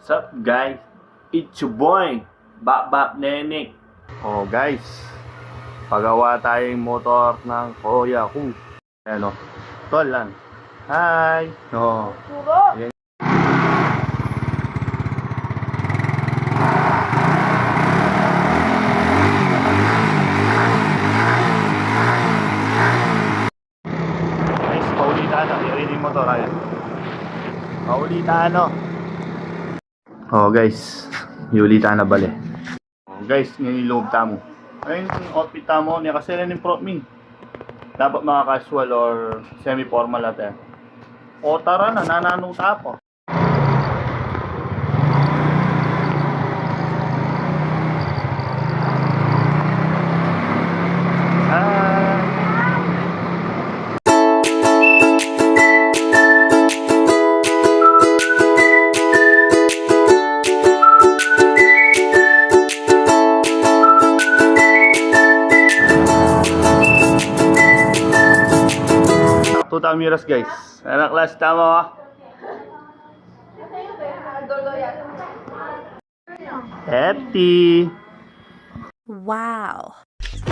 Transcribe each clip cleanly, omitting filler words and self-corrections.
Sup guys? It's your boy, Bap Nenek. Oh guys, pagawa tayong motor ng kuya ko. Ayan o, tol lang. Hi! Oh. Ayan. Guys, paulitan na. Ayan yung motor. Ayan. Paulitan no. Oh guys, yulitan na bali. Oh guys, ngayon loob tamo. Ayun yung outfit tamo niya kasi rin yung prop me. Dapat mga casual or semi-formal natin. O tara na, nananong tapo. Tuta miras guys. Anak class tama ka? Hefty. Wow.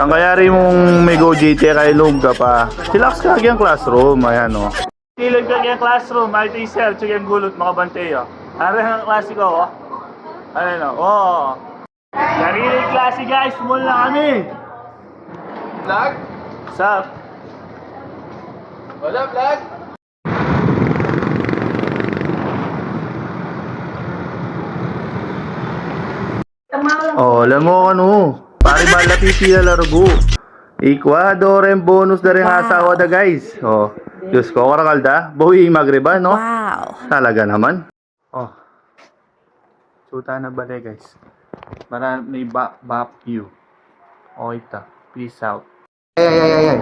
Ang kayari mong may go GT kay loob ka pa. Relax ka yung classroom. Ayan o. Silog ka yung classroom. Ay teacher. Tsaka yung gulot mga bantay o. Ano yung klase ko o? Ano o? Oo. Narinig klase guys. Mula kami. Vlog? Sup? Wala vlog? Oh, alam mo ano? Pari bala pipi na largo. Ecuador and bonus na rin Wow. asawa da guys. Oh, Diyos ko, karakalda. Bawi magriba, no? Wow. Talaga naman. Oh. Suta na bale guys. Marami bap you. Oh, ita. Peace out. Ay.